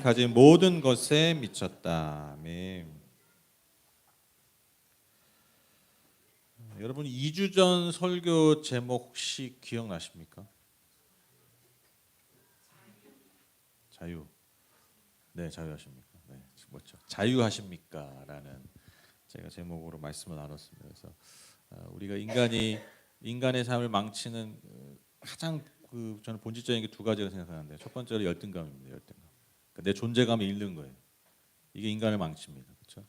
가진 모든 것에 미쳤다. 아멘. 여러분 2주 전 설교 제목 혹시 기억나십니까? 자유. 네, 자유하십니까? 네, 뭐죠? 자유하십니까? 라는 제가 제목으로 말씀을 나눴습니다. 그래서 우리가 인간의 삶을 망치는 가장 저는 본질적인 게 두 가지라고 생각하는데, 첫 번째로 열등감입니다. 열등감. 그러니까 내 존재감을 잃는 거예요. 이게 인간을 망칩니다. 그렇죠?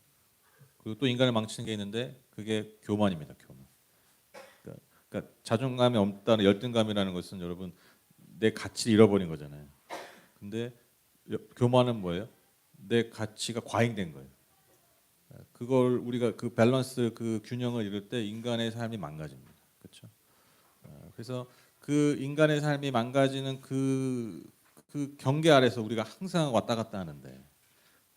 그리고 또 인간을 망치는 게 있는데 그게 교만입니다. 교만. 그러니까 자존감이 없다는 열등감이라는 것은 여러분 내 가치를 잃어버린 거잖아요. 근데 교만은 뭐예요? 내 가치가 과잉된 거예요. 그걸 우리가 그 밸런스, 그 균형을 이룰 때 인간의 삶이 망가집니다. 그렇죠? 그래서 그 인간의 삶이 망가지는 그 경계 아래서 우리가 항상 왔다 갔다 하는데,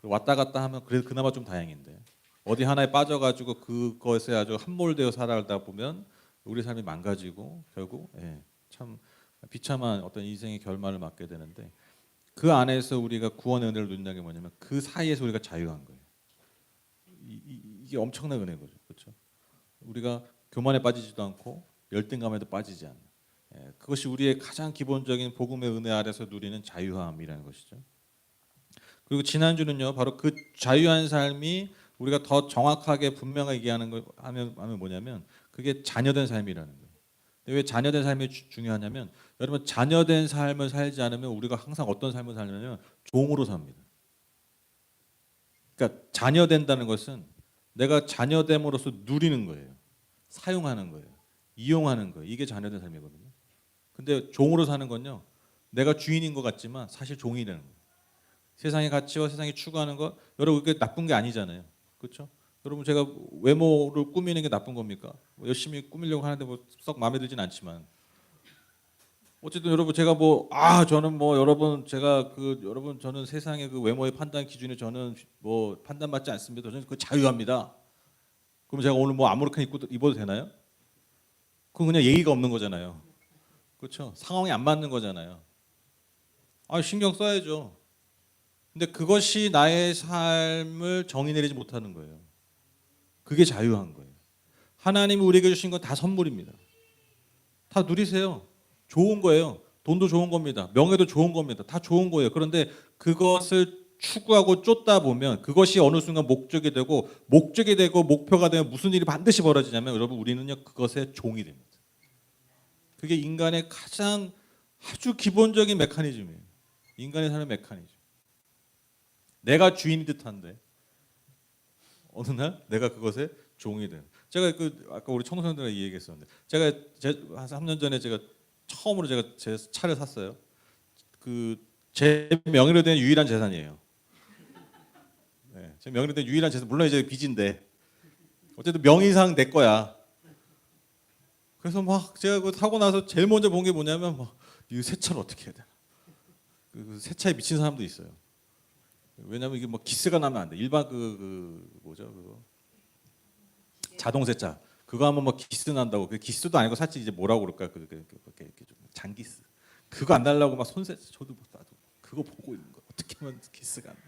왔다 갔다 하면 그래도 그나마 좀 다행인데, 어디 하나에 빠져가지고 그것에 아주 함몰되어 살아가다 보면 우리 삶이 망가지고 결국 참 비참한 어떤 인생의 결말을 맞게 되는데, 그 안에서 우리가 구원의 은혜를 누린다는 게 뭐냐면 그 사이에서 우리가 자유한 거예요. 이게 엄청난 은혜인 거죠. 그렇죠? 우리가 교만에 빠지지도 않고 열등감에도 빠지지 않는, 그것이 우리의 가장 기본적인 복음의 은혜 아래서 누리는 자유함이라는 것이죠. 그리고 지난주는요, 바로 그 자유한 삶이 우리가 더 정확하게 분명하게 얘기하는 거 하면 뭐냐면 그게 자녀된 삶이라는 거예요. 왜 자녀된 삶이 중요하냐면, 여러분 자녀된 삶을 살지 않으면 우리가 항상 어떤 삶을 살냐면 종으로 삽니다. 그러니까 자녀된다는 것은 내가 자녀됨으로써 누리는 거예요. 사용하는 거예요. 이용하는 거예요. 이게 자녀된 삶이거든요. 근데 종으로 사는 건요, 내가 주인인 것 같지만 사실 종이라는 거예요. 세상의 가치와 세상이 추구하는 것, 여러분 그게 나쁜 게 아니잖아요. 그렇죠? 여러분 제가 외모를 꾸미는 게 나쁜 겁니까? 열심히 꾸미려고 하는데 뭐 썩 마음에 들진 않지만, 어쨌든 여러분 제가 저는 여러분 제가 여러분 저는 세상의 그 외모의 판단 기준에 저는 판단받지 않습니다. 저는 그 자유합니다. 그럼 제가 오늘 아무렇게나 입어도 되나요? 그건 그냥 예의가 없는 거잖아요. 그렇죠? 상황이 안 맞는 거잖아요. 신경 써야죠. 근데 그것이 나의 삶을 정의 내리지 못하는 거예요. 그게 자유한 거예요. 하나님이 우리에게 주신 건 다 선물입니다. 다 누리세요. 좋은 거예요. 돈도 좋은 겁니다. 명예도 좋은 겁니다. 다 좋은 거예요. 그런데 그것을 추구하고 쫓다 보면 그것이 어느 순간 목적이 되고 목표가 되면 무슨 일이 반드시 벌어지냐면, 여러분 우리는요 그것의 종이 됩니다. 그게 인간의 가장 아주 기본적인 메커니즘이에요. 인간의 삶의 메커니즘. 내가 주인이 듯한데 어느 날 내가 그것의 종이 돼요. 제가 아까 우리 청소년들과 이 얘기했었는데, 제가 한 3년 전에 제가 처음으로 제 차를 샀어요. 제 명의로 된 유일한 재산이에요. 네, 제 명의로 된 유일한 재산, 물론 이제 빚인데 어쨌든 명의상 내 거야. 그래서 제가 그거 타고 나서 제일 먼저 본 게 뭐냐면 이 새 차를 어떻게 해야 되나. 새 차에 미친 사람도 있어요. 왜냐면 이게 기스가 나면 안 돼. 일반 뭐죠 그거 자동 세차 그거 하면 기스 난다고. 그 기스도 아니고 사실 이제 뭐라고 그럴까, 이렇게 좀 잔기스. 그거 안 날라고 손세. 저도 나도 그거 보고 있는 거. 어떻게 하면 기스가 안 나.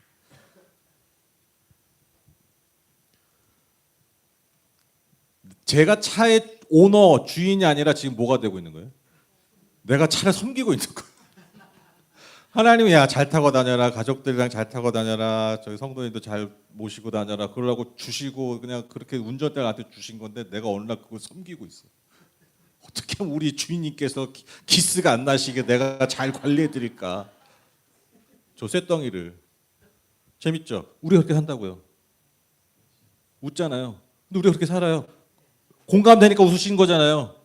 제가 차의 오너 주인이 아니라 지금 뭐가 되고 있는 거예요? 내가 차를 섬기고 있는 거예요. 하나님이 잘 타고 다녀라, 가족들이랑 잘 타고 다녀라, 저희 성도님도 잘 모시고 다녀라, 그러라고 주시고 그냥 그렇게 운전대를 나한테 주신 건데, 내가 어느 날 그걸 섬기고 있어. 어떻게 하면 우리 주인님께서 기스가 안 나시게 내가 잘 관리해 드릴까? 저 쇳덩이를. 재밌죠? 우리가 그렇게 산다고요. 웃잖아요. 근데 우리가 그렇게 살아요. 공감되니까 웃으신 거잖아요.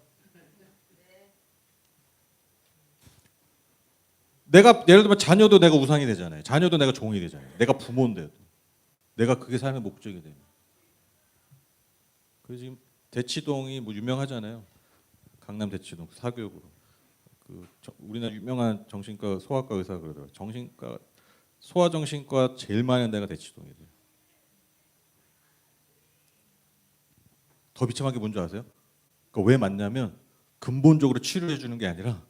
내가 예를 들면 자녀도 내가 우상이 되잖아요. 자녀도 내가 종이 되잖아요. 내가 부모인데도 내가 그게 삶의 목적이 되는. 그래서 지금 대치동이 유명하잖아요. 강남 대치동 사교육으로. 우리나라 유명한 정신과 소아과 의사가 그러더라고요. 소아정신과 제일 많은 데가 대치동이래요. 더 비참한 게 뭔지 아세요? 왜 맞냐면 근본적으로 치료해 주는 게 아니라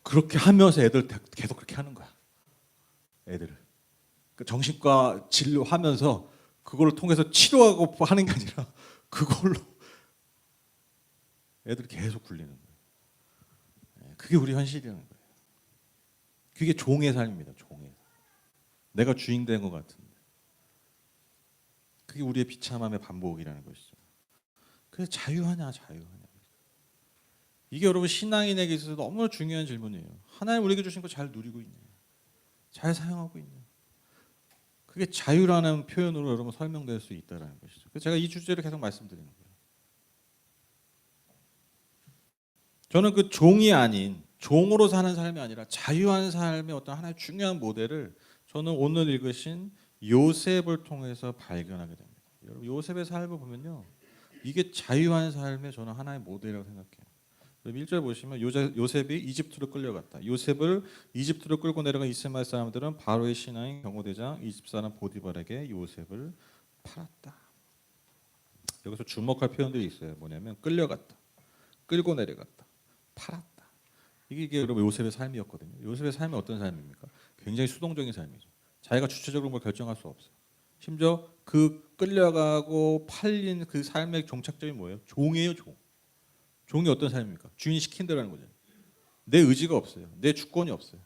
그렇게 하면서 애들 계속 그렇게 하는 거야. 애들을. 그 정신과 진료하면서 그걸 통해서 치료하고 하는 게 아니라 그걸로 애들이 계속 굴리는 거예요. 그게 우리 현실이라는 거예요. 그게 종의 삶입니다. 종의 삶. 내가 주인 된 것 같은데 그게 우리의 비참함의 반복이라는 것이죠. 그래서 자유하냐 자유하냐. 이게 여러분 신앙인에게 있어서 너무 중요한 질문이에요. 하나님 우리에게 주신 거 잘 누리고 있냐, 잘 사용하고 있냐. 그게 자유라는 표현으로 여러분 설명될 수 있다는 것이죠. 그래서 제가 이 주제를 계속 말씀드리는 거예요. 저는 그 종이 아닌 종으로 사는 삶이 아니라 자유한 삶의 어떤 하나의 중요한 모델을 저는 오늘 읽으신 요셉을 통해서 발견하게 됩니다. 여러분 요셉의 삶을 보면요, 이게 자유한 삶의 저는 하나의 모델이라고 생각해요. 1절 보시면 요셉이 이집트로 끌려갔다. 요셉을 이집트로 끌고 내려간 이스마엘 사람들은 바로의 신하인 경호대장 이집트 사람 보디발에게 요셉을 팔았다. 여기서 주목할 표현들이 있어요. 뭐냐면 끌려갔다, 끌고 내려갔다, 팔았다. 이게 여러분 요셉의 삶이었거든요. 요셉의 삶이 어떤 삶입니까? 굉장히 수동적인 삶이죠. 자기가 주체적으로 뭘 결정할 수 없어요. 심지어 그 끌려가고 팔린 그 삶의 종착점이 뭐예요? 종이에요, 종. 종이 어떤 삶입니까? 주인이 시킨 대로 하는 거죠. 내 의지가 없어요. 내 주권이 없어요.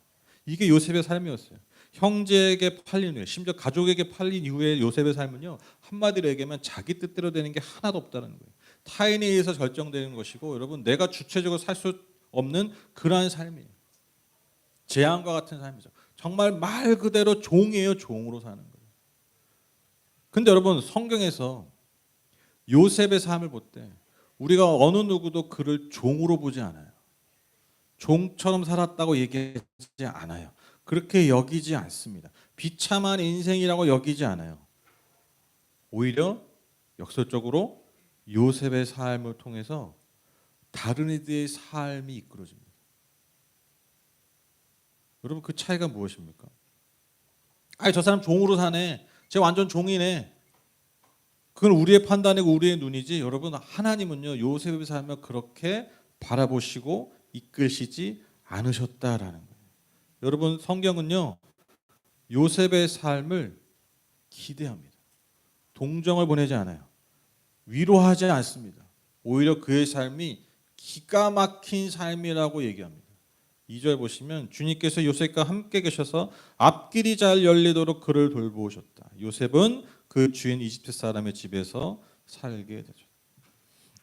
이게 요셉의 삶이었어요. 형제에게 팔린 후에, 심지어 가족에게 팔린 이후에 요셉의 삶은요, 한마디로 얘기하면 자기 뜻대로 되는 게 하나도 없다는 거예요. 타인에 의해서 결정되는 것이고, 여러분 내가 주체적으로 살 수 없는 그러한 삶이에요. 재앙과 같은 삶이죠. 정말 말 그대로 종이에요. 종으로 사는 거예요. 근데 여러분 성경에서 요셉의 삶을 볼 때 우리가 어느 누구도 그를 종으로 보지 않아요. 종처럼 살았다고 얘기하지 않아요. 그렇게 여기지 않습니다. 비참한 인생이라고 여기지 않아요. 오히려 역설적으로 요셉의 삶을 통해서 다른 이들의 삶이 이끌어집니다. 여러분 그 차이가 무엇입니까? 아니 저 사람 종으로 사네. 쟤 완전 종이네. 그건 우리의 판단이고 우리의 눈이지. 여러분 하나님은요 요셉의 삶을 그렇게 바라보시고 이끄시지 않으셨다라는 거예요. 여러분 성경은요 요셉의 삶을 기대합니다. 동정을 보내지 않아요. 위로하지 않습니다. 오히려 그의 삶이 기가 막힌 삶이라고 얘기합니다. 2절 보시면 주님께서 요셉과 함께 계셔서 앞길이 잘 열리도록 그를 돌보셨다. 요셉은 그 주인 이집트 사람의 집에서 살게 되죠.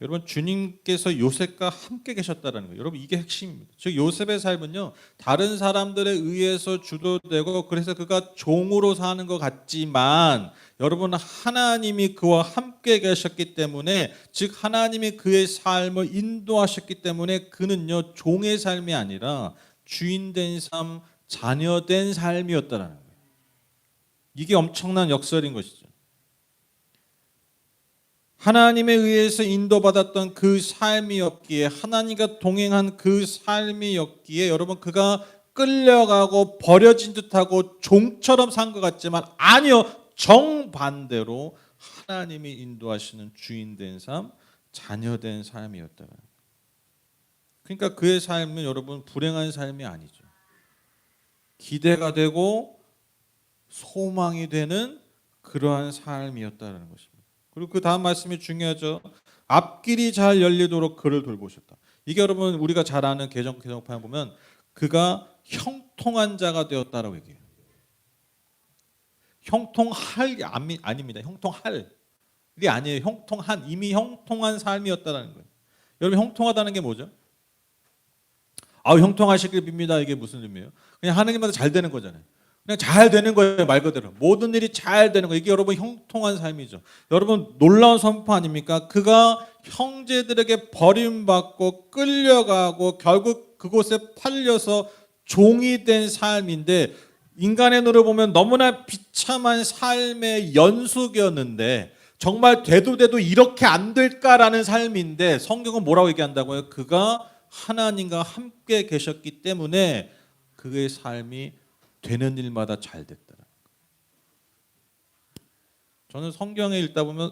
여러분 주님께서 요셉과 함께 계셨다는 거예요. 여러분 이게 핵심입니다. 즉 요셉의 삶은요 다른 사람들에 의해서 주도되고 그래서 그가 종으로 사는 것 같지만 여러분 하나님이 그와 함께 계셨기 때문에 즉 하나님이 그의 삶을 인도하셨기 때문에 그는요 종의 삶이 아니라 주인된 삶, 자녀된 삶이었다는 거예요. 이게 엄청난 역설인 것이죠. 하나님에 의해서 인도받았던 그 삶이었기에 하나님과 동행한 그 삶이었기에 여러분 그가 끌려가고 버려진 듯하고 종처럼 산 것 같지만 아니요. 정반대로 하나님이 인도하시는 주인된 삶, 자녀된 삶이었다. 그러니까 그의 삶은 여러분 불행한 삶이 아니죠. 기대가 되고 소망이 되는 그러한 삶이었다는 것입니다. 그리고 그 다음 말씀이 중요하죠. 앞길이 잘 열리도록 그를 돌보셨다. 이게 여러분 우리가 잘 아는 개정판 보면 그가 형통한 자가 되었다라고 얘기해요. 형통할이 아닙니다. 형통할이 아니에요. 형통한, 이미 형통한 삶이었다라는 거예요. 여러분 형통하다는 게 뭐죠? 형통하시길 빕니다. 이게 무슨 의미예요? 그냥 하나님마다 잘 되는 거잖아요. 그냥 잘 되는 거예요. 말 그대로 모든 일이 잘 되는 거예요. 이게 여러분 형통한 삶이죠. 여러분 놀라운 선포 아닙니까? 그가 형제들에게 버림받고 끌려가고 결국 그곳에 팔려서 종이 된 삶인데 인간의 눈으로 보면 너무나 비참한 삶의 연속이었는데 정말 돼도 이렇게 안 될까라는 삶인데 성경은 뭐라고 얘기한다고요? 그가 하나님과 함께 계셨기 때문에 그의 삶이 되는 일마다 잘 됐다. 저는 성경에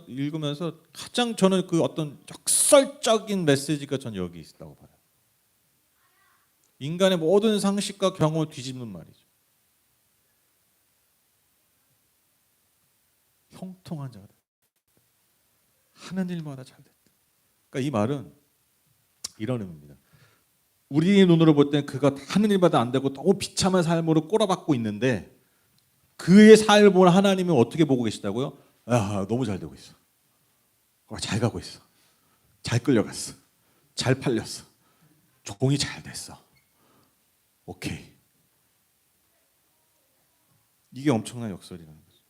읽으면서 가장 저는 그 어떤 역설적인 메시지가 전 여기 있다고 봐요. 인간의 모든 상식과 경험을 뒤집는 말이죠. 형통한 자가 됐다. 하는 일마다 잘 됐다. 그러니까 이 말은 이런 의미입니다. 우리의 눈으로 볼 땐 그가 하는 일마다 안 되고 너무 비참한 삶으로 꼬라박고 있는데 그의 삶을 보는 하나님은 어떻게 보고 계시다고요? 아, 너무 잘 되고 있어. 잘 가고 있어. 잘 끌려갔어. 잘 팔렸어. 종이 잘 됐어. 오케이. 이게 엄청난 역설이라는 거죠.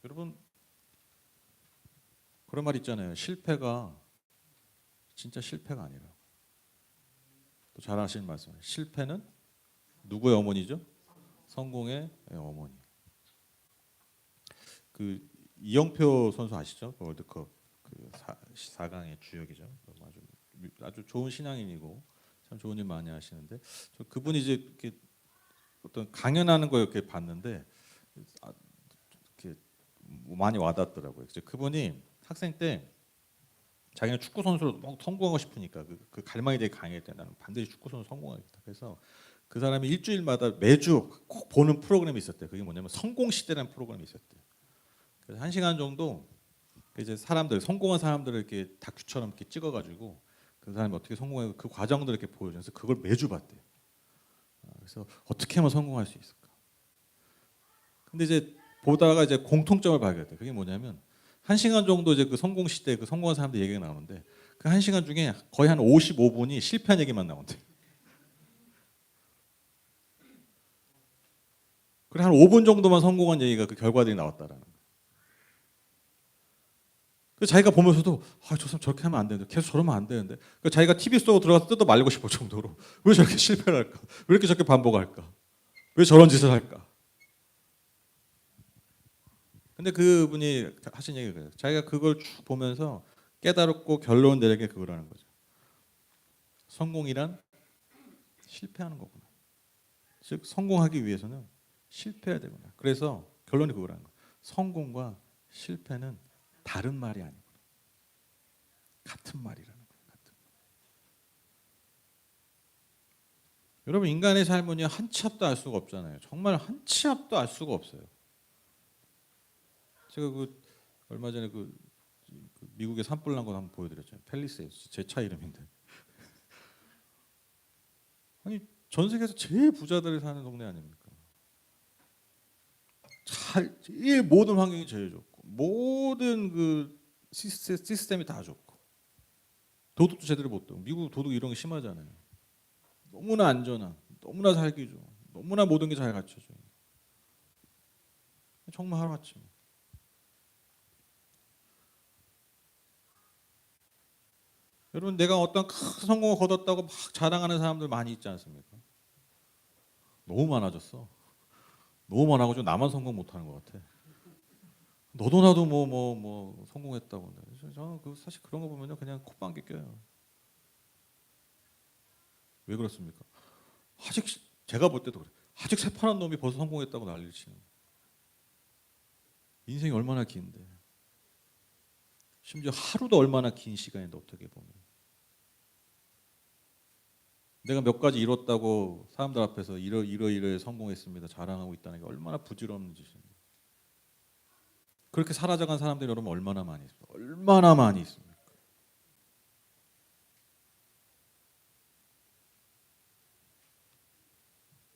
여러분 그런 말 있잖아요. 실패가 진짜 실패가 아니라. 또 잘 아시는 말씀. 실패는 누구의 어머니죠? 성공의 어머니. 그 이영표 선수 아시죠? 그 월드컵 그 4강의 주역이죠. 아주 좋은 신앙인이고 참 좋은 일 많이 하시는데 저 그분이 이제 이렇게 어떤 강연하는 거 이렇게 봤는데 이렇게 많이 와닿더라고요. 이제 그분이 학생 때 자기는 축구 선수로 막 성공하고 싶으니까 그 갈망이 되게 강했대. 나는 반드시 축구 선수 성공하겠다. 그래서 그 사람이 일주일마다 매주 꼭 보는 프로그램이 있었대요. 그게 뭐냐면 성공 시대라는 프로그램이 있었대요. 그래서 1시간 정도 이제 사람들 성공한 사람들을 이렇게 다큐처럼 이렇게 찍어가지고 그 사람이 어떻게 성공하고 그 과정들을 이렇게 보여줘서 그걸 매주 봤대요. 그래서 어떻게 하면 성공할 수 있을까? 근데 이제 보다가 이제 공통점을 발견했대요. 그게 뭐냐면 1시간 정도 이제 그 성공 시대 그 성공한 사람들 얘기가 나오는데 그 1시간 중에 거의 한 55분이 실패한 얘기만 나온대요. 그래 한 5분 정도만 성공한 얘기가 그 결과들이 나왔다라는 거예요. 그래서 자기가 보면서도 저 사람 저렇게 하면 안 되는데 계속 저러면 안 되는데 그러니까 자기가 TV 속으로 들어가서 뜯어 말리고 싶을 정도로 왜 저렇게 실패를 할까? 왜 이렇게 저렇게 반복할까? 왜 저런 짓을 할까? 근데 그분이 하신 얘기가 그래요. 자기가 그걸 쭉 보면서 깨달았고 결론 내리게 그거라는 거죠. 성공이란 실패하는 거구나. 즉 성공하기 위해서는 실패해야 되구나. 그래서 결론이 그거라는 거예요. 성공과 실패는 다른 말이 아니구나. 같은 말이라는 거예요. 같은 말. 여러분 인간의 삶은요 한 치 앞도 알 수가 없잖아요. 정말 한 치 앞도 알 수가 없어요. 제가 그 얼마 전에 그 미국의 산불 난 거 한번 보여드렸잖아요. 팰리세이드 제 차 이름인데. 아니 전 세계에서 제일 부자들이 사는 동네 아닙니까? 제일 모든 환경이 제일 좋고 모든 그 시스템이 다 좋고 도덕도 제대로 못 되고 미국 도덕 이런 게 심하잖아요. 너무나 안전한, 너무나 살기 좋은, 너무나 모든 게 잘 갖춰져. 정말 하루아침에. 여러분 내가 어떤 큰 성공을 거뒀다고 막 자랑하는 사람들 많이 있지 않습니까? 너무 많아졌어. 너무 많아가지고 나만 성공 못하는 것 같아. 너도 나도 뭐 성공했다고. 저는 사실 그런 거 보면요 그냥 콧방귀 껴요. 왜 그렇습니까? 아직 제가 볼 때도 그래. 아직 새파란 놈이 벌써 성공했다고 난리를 치는. 인생이 얼마나 긴데. 심지어 하루도 얼마나 긴 시간인데 어떻게 보면. 내가 몇 가지 이뤘다고 사람들 앞에서 이러이러해 성공했습니다. 자랑하고 있다는 게 얼마나 부질없는 짓입니까? 그렇게 사라져간 사람들이 여러분 얼마나 많이 있습니까? 얼마나 많이 있습니까?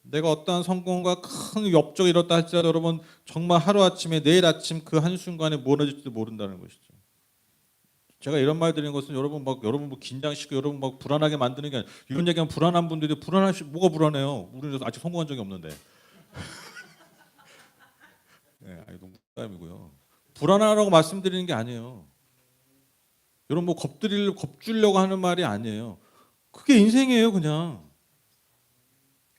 내가 어떠한 성공과 큰 업적을 이뤘다 할지라도 여러분 정말 하루아침에 내일 아침 그 한순간에 무너질지도 모른다는 것이죠. 제가 이런 말 드리는 것은 여러분 뭐 긴장시키고 여러분 막 불안하게 만드는 게 아니라 이런 얘기하면 불안한 분들이 뭐가 불안해요? 우리는 아직 성공한 적이 없는데. 네, 아니 농담이고요. 불안하라고 말씀드리는 게 아니에요. 여러분 뭐 겁주려고 하는 말이 아니에요. 그게 인생이에요, 그냥.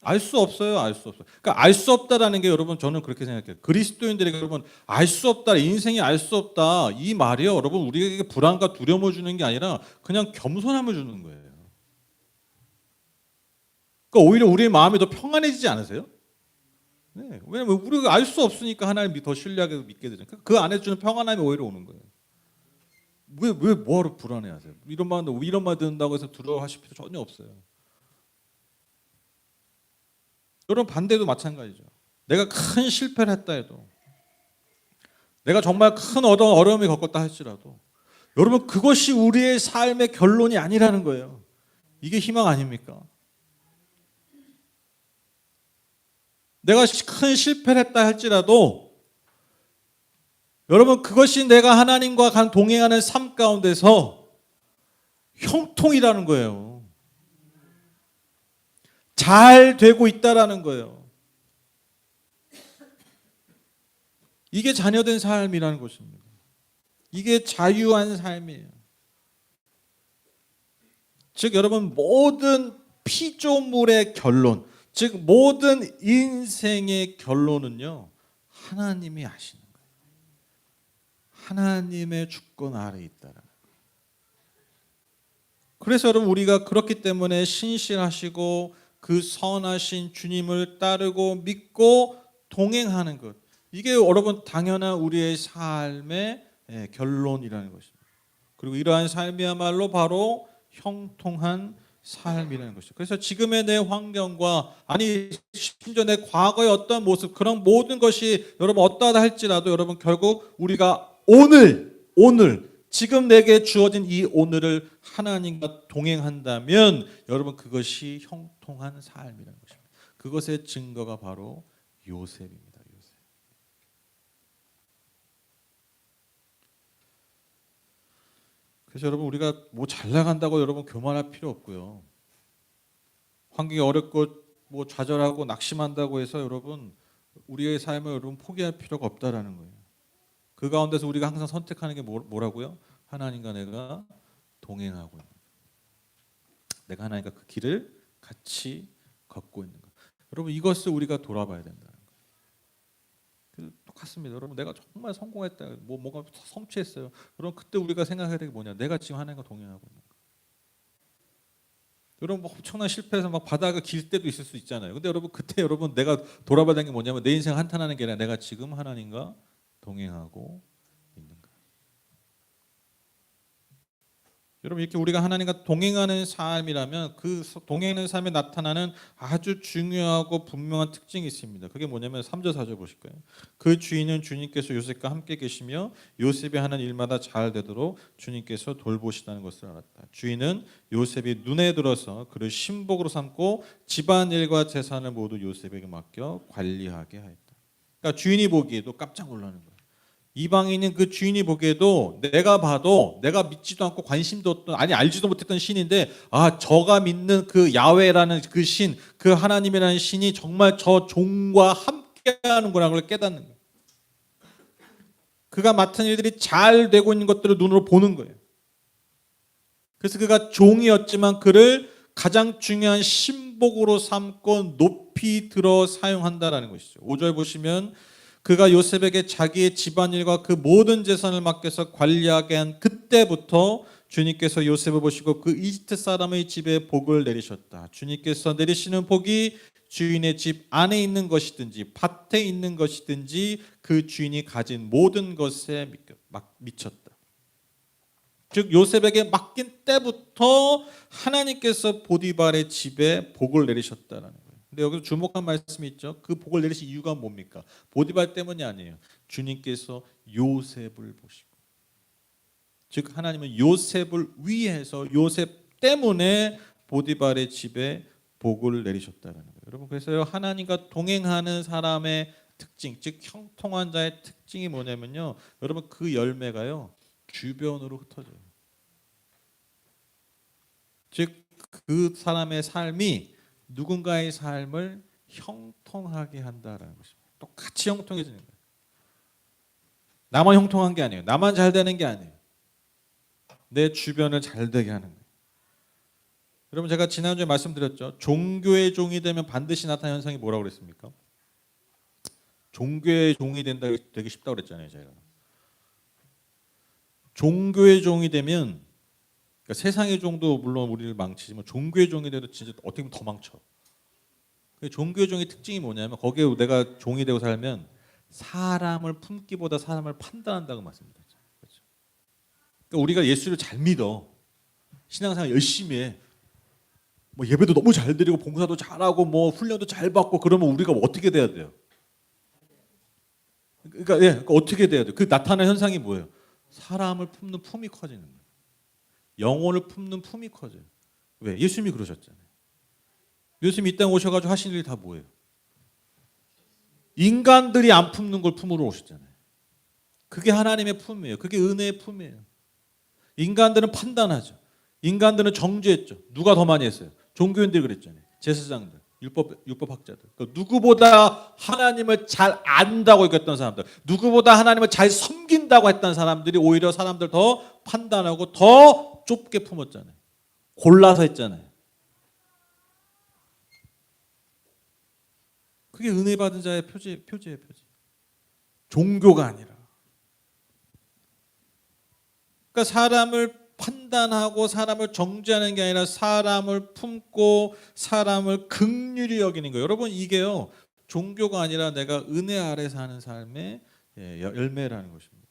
알 수 없어요, 알 수 없어요. 그러니까 알 수 없다라는 게 여러분 저는 그렇게 생각해요. 그리스도인들에게 여러분 알 수 없다, 인생이 알 수 없다 이 말이요, 여러분 우리에게 불안과 두려움을 주는 게 아니라 그냥 겸손함을 주는 거예요. 그러니까 오히려 우리의 마음이 더 평안해지지 않으세요? 네, 왜냐면 우리가 알 수 없으니까 하나님 더 신뢰하게 믿게 되죠. 그 안에 주는 평안함이 오히려 오는 거예요. 왜 뭐하러 불안해하세요? 이런 말 듣는다고 해서 두려워하실 필요 전혀 없어요. 여러분 반대도 마찬가지죠. 내가 큰 실패를 했다 해도, 내가 정말 큰 어려움이 겪었다 할지라도 여러분 그것이 우리의 삶의 결론이 아니라는 거예요. 이게 희망 아닙니까? 내가 큰 실패를 했다 할지라도 여러분 그것이 내가 하나님과 동행하는 삶 가운데서 형통이라는 거예요. 잘 되고 있다라는 거예요. 이게 자녀된 삶이라는 것입니다. 이게 자유한 삶이에요. 즉 여러분 모든 피조물의 결론, 즉 모든 인생의 결론은요 하나님이 하시는 거예요. 하나님의 주권 아래 있다라는 거예요. 그래서 여러분 우리가 그렇기 때문에 신실하시고 그 선하신 주님을 따르고 믿고 동행하는 것, 이게 여러분 당연한 우리의 삶의 결론이라는 것입니다. 그리고 이러한 삶이야말로 바로 형통한 삶이라는 것이죠. 그래서 지금의 내 환경과 아니 심지어 내 과거의 어떤 모습, 그런 모든 것이 여러분 어떠하다 할지라도 여러분 결국 우리가 오늘 지금 내게 주어진 이 오늘을 하나님과 동행한다면 여러분 그것이 형통한 삶이라는 것입니다. 그것의 증거가 바로 요셉입니다. 그래서 여러분 우리가 뭐 잘 나간다고 여러분 교만할 필요 없고요. 환경이 어렵고 뭐 좌절하고 낙심한다고 해서 여러분 우리의 삶을 여러분 포기할 필요가 없다라는 거예요. 그 가운데서 우리가 항상 선택하는 게 뭐라고요? 하나님과 내가 동행하고 있는 거예요. 내가 하나님과 그 길을 같이 걷고 있는 거예요. 여러분 이것을 우리가 돌아봐야 된다는 거예요. 똑같습니다. 여러분 내가 정말 성공했다, 뭔가 성취했어요. 여러분 그때 우리가 생각해야 될 게 뭐냐? 내가 지금 하나님과 동행하고 있는 거예요. 여러분 뭐 엄청난 실패해서 막 바다가 길 때도 있을 수 있잖아요. 근데 여러분 그때 여러분 내가 돌아봐야 되는 게 뭐냐면 내 인생 한탄하는 게 아니라 내가 지금 하나님과 동행하고 있는 거예요. 여러분 이렇게 우리가 하나님과 동행하는 삶이라면 그 동행하는 삶에 나타나는 아주 중요하고 분명한 특징이 있습니다. 그게 뭐냐면 3절 4절 보실까요? 그 주인은 주님께서 요셉과 함께 계시며 요셉이 하는 일마다 잘 되도록 주님께서 돌보시다는 것을 알았다. 주인은 요셉이 눈에 들어서 그를 신복으로 삼고 집안일과 재산을 모두 요셉에게 맡겨 관리하게 하였다. 그러니까 주인이 보기에도 깜짝 놀라는 거예요. 이방인인 그 주인이 보기에도 내가 봐도 내가 믿지도 않고 관심도 없던, 아니 알지도 못했던 신인데 저가 믿는 그 야훼라는 그 신, 그 하나님이라는 신이 정말 저 종과 함께하는구나 걸 깨닫는 거예요. 그가 맡은 일들이 잘 되고 있는 것들을 눈으로 보는 거예요. 그래서 그가 종이었지만 그를 가장 중요한 신복으로 삼고 높이 들어 사용한다라는 것이죠. 5절 보시면 그가 요셉에게 자기의 집안일과 그 모든 재산을 맡겨서 관리하게 한 그때부터 주님께서 요셉을 보시고 그 이집트 사람의 집에 복을 내리셨다. 주님께서 내리시는 복이 주인의 집 안에 있는 것이든지 밭에 있는 것이든지 그 주인이 가진 모든 것에 미쳤다. 즉 요셉에게 맡긴 때부터 하나님께서 보디발의 집에 복을 내리셨다라는 거예요. 근데 여기서 주목한 말씀이 있죠. 그 복을 내리신 이유가 뭡니까? 보디발 때문이 아니에요. 주님께서 요셉을 보시고, 즉 하나님은 요셉을 위해서 요셉 때문에 보디발의 집에 복을 내리셨다는 거예요. 여러분 그래서 하나님과 동행하는 사람의 특징, 즉 형통한 자의 특징이 뭐냐면요. 여러분 그 열매가요 주변으로 흩어져요. 즉 그 사람의 삶이 누군가의 삶을 형통하게 한다라는 것입니다. 똑같이 형통해지는 거예요. 나만 형통한 게 아니에요. 나만 잘 되는 게 아니에요. 내 주변을 잘 되게 하는 거예요. 여러분 제가 지난주에 말씀드렸죠. 종교의 종이 되면 반드시 나타나는 현상이 뭐라고 그랬습니까? 종교의 종이 된다 되게 쉽다고 그랬잖아요. 제가. 종교의 종이 되면 그러니까 세상의 종도 물론 우리를 망치지만 종교의 종이 돼도 진짜 어떻게 보면 더 망쳐. 종교의 종의 특징이 뭐냐면 거기에 내가 종이 되고 살면 사람을 품기보다 사람을 판단한다고 말씀드렸죠. 그렇죠? 그러니까 우리가 예수를 잘 믿어, 신앙생활 열심히 해, 뭐 예배도 너무 잘 드리고 봉사도 잘하고 뭐 훈련도 잘 받고 그러면 우리가 어떻게 돼야 돼요? 그러니까 예, 그러니까 어떻게 돼야 돼? 그 나타나는 현상이 뭐예요? 사람을 품는 품이 커지는 거예요. 영혼을 품는 품이 커져요. 왜? 예수님이 그러셨잖아요. 예수님이 이 땅에 오셔가지고 하신 일이 다 뭐예요? 인간들이 안 품는 걸 품으러 오셨잖아요. 그게 하나님의 품이에요. 그게 은혜의 품이에요. 인간들은 판단하죠. 인간들은 정죄했죠. 누가 더 많이 했어요? 종교인들이 그랬잖아요. 제사장들, 율법학자들. 그러니까 누구보다 하나님을 잘 안다고 여겼던 사람들, 누구보다 하나님을 잘 섬긴다고 했던 사람들이 오히려 사람들 더 판단하고 더 좁게 품었잖아요. 골라서 했잖아요. 그게 은혜 받은 자의 표지예요, 표지. 종교가 아니라. 그러니까 사람을 판단하고 사람을 정죄하는 게 아니라 사람을 품고 사람을 긍휼히 여기는 거예요. 여러분 이게요. 종교가 아니라 내가 은혜 아래 사는 삶의 열매라는 것입니다.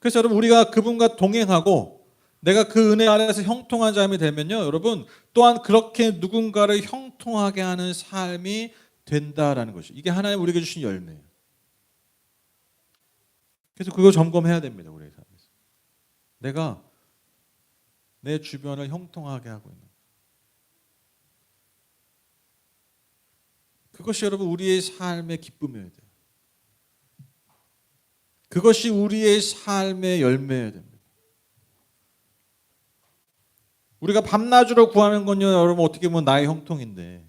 그래서 여러분 우리가 그분과 동행하고 내가 그 은혜 아래서 형통한 삶이 되면요. 여러분 또한 그렇게 누군가를 형통하게 하는 삶이 된다라는 것이 이게 하나님 우리에게 주신 열매예요. 그래서 그거 점검해야 됩니다. 우리의 삶에서. 내가 내 주변을 형통하게 하고 있는 그것이 여러분 우리의 삶의 기쁨이어야 돼요. 그것이 우리의 삶의 열매여야 됩니다. 우리가 밤낮으로 구하는 건요, 여러분 어떻게 보면 나의 형통인데,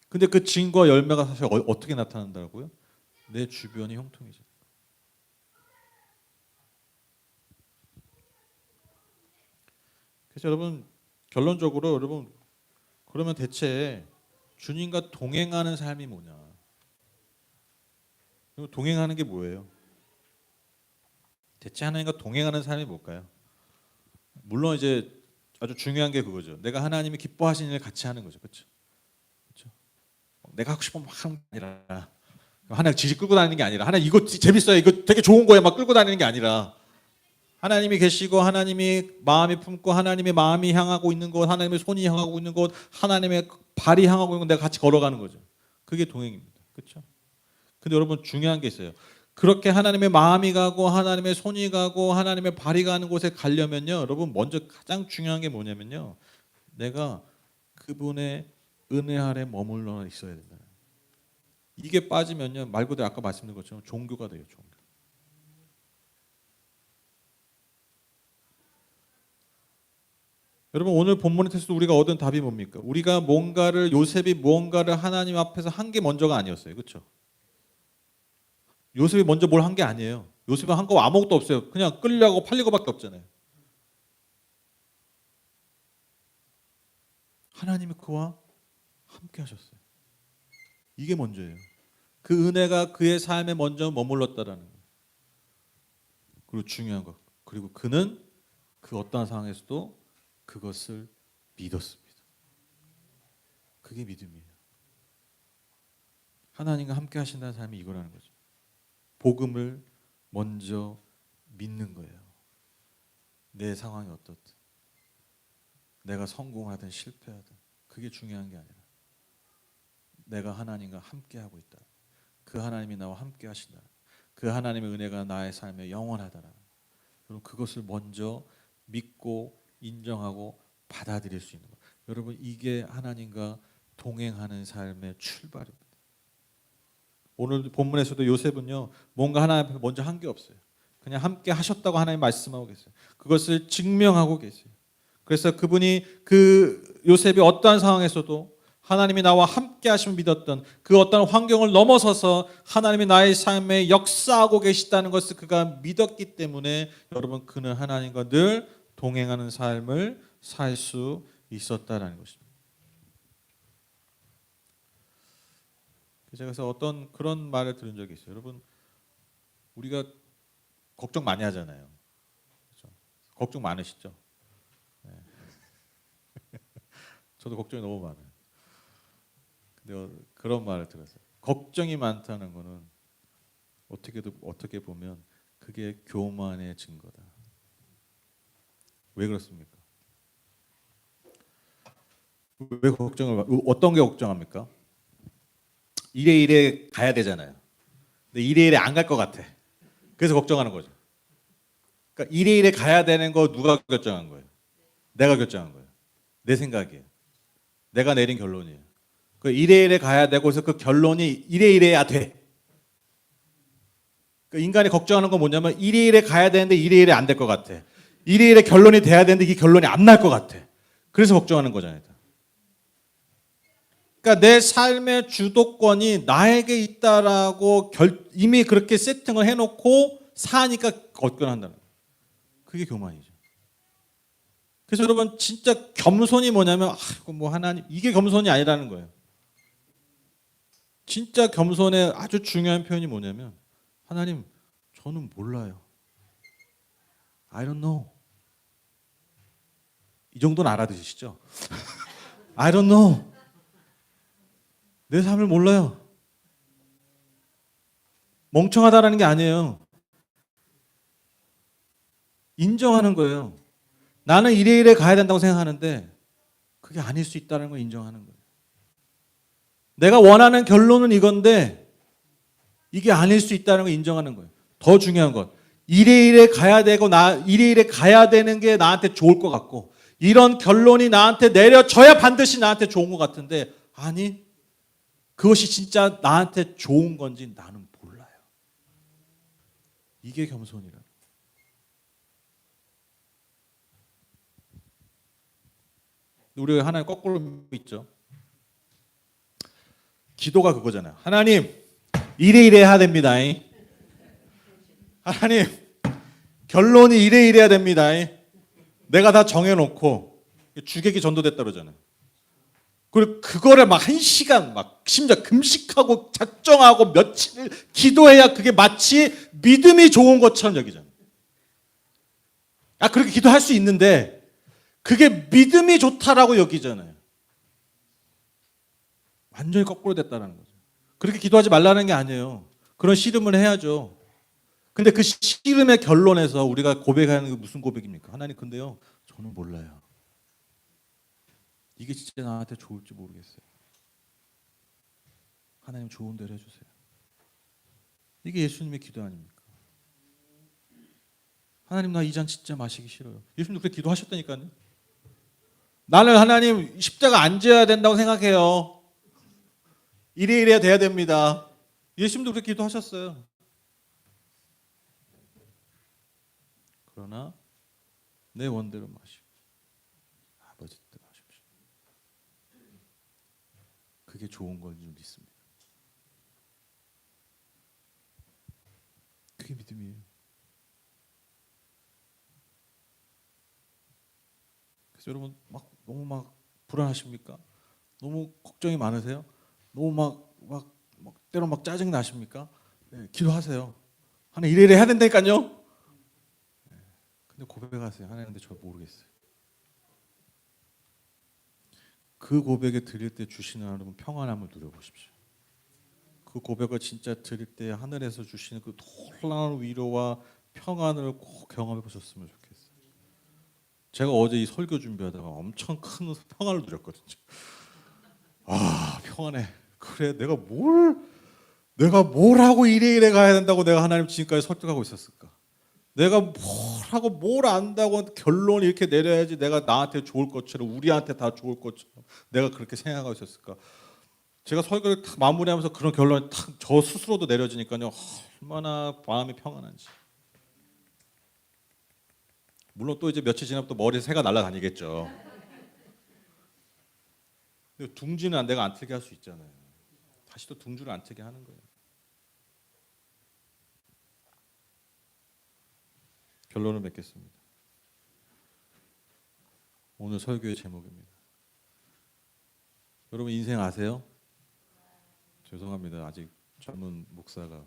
근데 그 진과 열매가 사실 어떻게 나타난다고요? 내 주변이 형통이죠. 그래서 여러분 결론적으로 여러분 그러면 대체 주님과 동행하는 삶이 뭐냐? 동행하는 게 뭐예요? 대체 하나님과 동행하는 삶이 뭘까요? 물론 이제 아주 중요한 게 그거죠. 내가 하나님이 기뻐하시는 일 같이 하는 거죠. 그렇죠? 그렇죠? 내가 하고 싶으면 막 하는 게 아니라 하나님 지지 끌고 다니는 게 아니라 하나님 이거 재밌어요. 이거 되게 좋은 거예요. 막 끌고 다니는 게 아니라 하나님이 계시고 하나님이 마음이 품고 하나님의 마음이 향하고 있는 곳, 하나님의 손이 향하고 있는 곳, 하나님의 발이 향하고 있는 곳 내가 같이 걸어가는 거죠. 그게 동행입니다. 그렇죠? 근데 여러분 중요한 게 있어요. 그렇게 하나님의 마음이 가고 하나님의 손이 가고 하나님의 발이 가는 곳에 가려면요. 여러분 먼저 가장 중요한 게 뭐냐면요. 내가 그분의 은혜 아래 머물러 있어야 된다. 이게 빠지면요. 말 그대로 아까 말씀드린 것처럼 종교가 돼요. 종교. 여러분 오늘 본문의 테스트 우리가 얻은 답이 뭡니까? 우리가 뭔가를 요셉이 무언가를 하나님 앞에서 한 게 먼저가 아니었어요. 그렇죠? 요셉이 먼저 뭘 한 게 아니에요. 요셉은 한 거 아무것도 없어요. 그냥 끌려고 팔리고밖에 없잖아요. 하나님이 그와 함께 하셨어요. 이게 먼저예요. 그 은혜가 그의 삶에 먼저 머물렀다라는 거예요. 그리고 중요한 것. 그리고 그는 그 어떠한 상황에서도 그것을 믿었습니다. 그게 믿음이에요. 하나님과 함께 하신다는 삶이 이거라는 거죠. 복음을 먼저 믿는 거예요. 내 상황이 어떻든 내가 성공하든 실패하든 그게 중요한 게 아니라 내가 하나님과 함께 하고 있다. 그 하나님이 나와 함께 하신다. 그 하나님의 은혜가 나의 삶에 영원하다라. 여러분 그것을 먼저 믿고 인정하고 받아들일 수 있는 것. 여러분 이게 하나님과 동행하는 삶의 출발입니다. 오늘 본문에서도 요셉은요 뭔가 하나님 앞에 먼저 한 게 없어요. 그냥 함께 하셨다고 하나님 말씀하고 계세요. 그것을 증명하고 계세요. 그래서 그분이 그 요셉이 어떠한 상황에서도 하나님이 나와 함께 하심을 믿었던 그 어떤 환경을 넘어서서 하나님이 나의 삶에 역사하고 계시다는 것을 그가 믿었기 때문에 여러분 그는 하나님과 늘 동행하는 삶을 살 수 있었다라는 것입니다. 제가 그래서 어떤 그런 말을 들은 적이 있어요. 여러분 우리가 걱정 많이 하잖아요. 그렇죠? 걱정 많으시죠? 네. 저도 걱정이 너무 많아요. 근데 그런 말을 들었어요. 걱정이 많다는 거는 어떻게 보면 그게 교만의 증거다. 왜 그렇습니까? 왜 걱정을 어떤 게 걱정합니까? 이래 가야 되잖아요. 근데 이래 안 갈 것 같아. 그래서 걱정하는 거죠. 그러니까 이래 가야 되는 거 누가 결정한 거예요? 내가 결정한 거예요. 내 생각이에요. 내가 내린 결론이에요. 그 이래 가야 되고 그래서 그 결론이 이래야 돼. 그러니까 인간이 걱정하는 건 뭐냐면 이래 가야 되는데 이래 안 될 것 같아. 이래 결론이 돼야 되는데 이 결론이 안 날 것 같아. 그래서 걱정하는 거잖아요. 그러니까 내 삶의 주도권이 나에게 있다라고 이미 그렇게 세팅을 해놓고 사니까 걱정한다는 거예요. 그게 교만이죠. 그래서 여러분 진짜 겸손이 뭐냐면 이거 뭐 하나님 이게 겸손이 아니라는 거예요. 진짜 겸손의 아주 중요한 표현이 뭐냐면 하나님 저는 몰라요. I don't know. 이 정도는 알아들으시죠? I don't know. 내 삶을 몰라요. 멍청하다라는 게 아니에요. 인정하는 거예요. 나는 이래 가야 된다고 생각하는데 그게 아닐 수 있다는 걸 인정하는 거예요. 내가 원하는 결론은 이건데 이게 아닐 수 있다는 걸 인정하는 거예요. 더 중요한 건 이래 가야 되고 이래 가야 되는 게 나한테 좋을 것 같고 이런 결론이 나한테 내려져야 반드시 나한테 좋은 것 같은데 아니 그것이 진짜 나한테 좋은 건지 나는 몰라요. 이게 겸손이라. 우리가 하나님 거꾸로 믿죠. 기도가 그거잖아요. 하나님 이래 해야 됩니다. 하나님 결론이 이래야 됩니다. 내가 다 정해놓고 주객이 전도됐다 그러잖아요. 그리고 그거를 막 1시간 막 심지어 금식하고 작정하고 며칠 기도해야 그게 마치 믿음이 좋은 것처럼 여기잖아요. 그렇게 기도할 수 있는데 그게 믿음이 좋다라고 여기잖아요. 완전히 거꾸로 됐다는 거죠. 그렇게 기도하지 말라는 게 아니에요. 그런 씨름을 해야죠. 근데 그 씨름의 결론에서 우리가 고백하는 게 무슨 고백입니까? 하나님 근데요 저는 몰라요. 이게 진짜 나한테 좋을지 모르겠어요. 하나님 좋은 대로 해주세요. 이게 예수님의 기도 아닙니까? 하나님 나 이 잔 진짜 마시기 싫어요. 예수님도 그렇게 기도하셨다니까요. 나는 하나님 십자가 안 져야 된다고 생각해요. 이래야 돼야 됩니다. 예수님도 그렇게 기도하셨어요. 그러나 내 원대로 마시고 아버지 뜻대로 하십시오. 그게 좋은 걸 줄 믿습니다. 그게 믿음이에요. 그래서 여러분 너무 불안하십니까? 너무 걱정이 많으세요? 너무 때로 짜증 나십니까? 네, 기도하세요. 하나님 이래 해야 된다니까요. 네, 근데 고백하세요. 하나님 근데 저 모르겠어요. 그 고백에 드릴 때 주시는 여러분 평안함을 누려보십시오. 그 고백을 진짜 드릴 때 하늘에서 주시는 그 놀라운 위로와 평안을 꼭 경험해 보셨으면 좋겠어요. 제가 어제 이 설교 준비하다가 엄청 큰 평안을 누렸거든요. 평안해. 그래 내가 뭘 하고 이래 가야 된다고 내가 하나님 지금까지 설득하고 있었을까? 내가 뭘 하고 뭘 안다고 결론이 이렇게 내려야지 내가 나한테 좋을 것처럼 우리한테 다 좋을 것처럼 내가 그렇게 생각하고 있었을까? 제가 설교를 탁 마무리하면서 그런 결론이 탁 저 스스로도 내려지니까요. 얼마나 마음이 평안한지. 물론 또 이제 며칠 지나면 또 머리에 새가 날아다니겠죠. 근데 둥지는 내가 안 트게 할 수 있잖아요. 다시 또 둥지를 안 트게 하는 거예요. 결론을 맺겠습니다. 오늘 설교의 제목입니다. 여러분 인생 아세요? 죄송합니다. 아직 젊은 목사가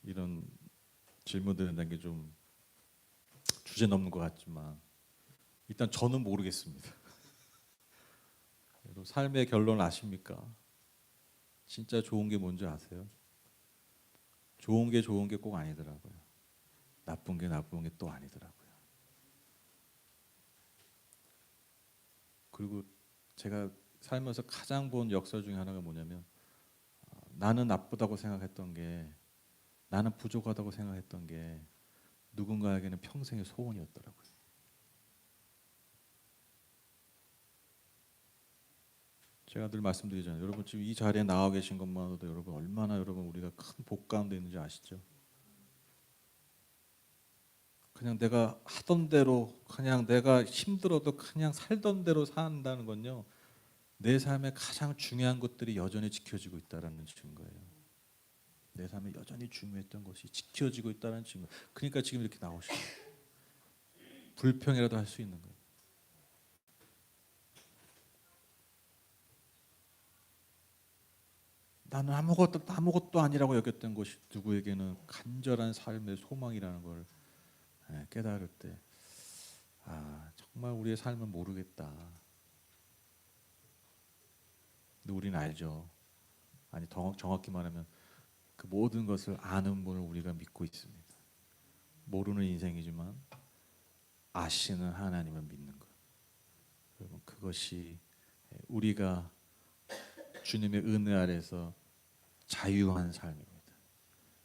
이런 질문들을 낸 게 좀 주제 넘는 것 같지만 일단 저는 모르겠습니다. 여러분 삶의 결론 아십니까? 진짜 좋은 게 뭔지 아세요? 좋은 게 꼭 아니더라고요. 나쁜 게 또 아니더라고요. 그리고 제가 살면서 가장 본 역사 중에 하나가 뭐냐면 나는 나쁘다고 생각했던 게, 나는 부족하다고 생각했던 게 누군가에게는 평생의 소원이었더라고요. 제가 늘 말씀드리잖아요. 여러분 지금 이 자리에 나와 계신 것만으로도 여러분 얼마나 여러분 우리가 큰 복 가운데 있는지 아시죠? 그냥 내가 하던 대로, 그냥 내가 힘들어도 그냥 살던 대로 산다는 건요, 내 삶에 가장 중요한 것들이 여전히 지켜지고 있다라는 증거예요. 내 삶에 여전히 중요했던 것이 지켜지고 있다는 증거. 그러니까 지금 이렇게 나오시죠. 불평이라도 할 수 있는 거예요. 나는 아무것도 아니라고 여겼던 것이 누구에게는 간절한 삶의 소망이라는 걸 깨달을 때, 아 정말 우리의 삶은 모르겠다. 근데 우리는 알죠. 아니 정확히 말하면 그 모든 것을 아는 분을 우리가 믿고 있습니다. 모르는 인생이지만 아시는 하나님을 믿는 것. 여러분 그것이 우리가 주님의 은혜 아래서 자유한 삶입니다.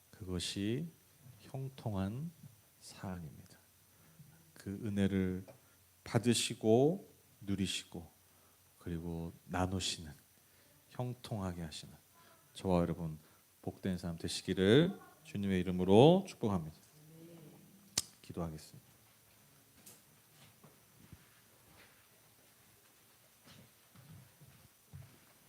그것이 형통한 삶입니다. 그 은혜를 받으시고 누리시고 그리고 나누시는, 형통하게 하시는 저와 여러분 복된 삶 되시기를 주님의 이름으로 축복합니다. 기도하겠습니다.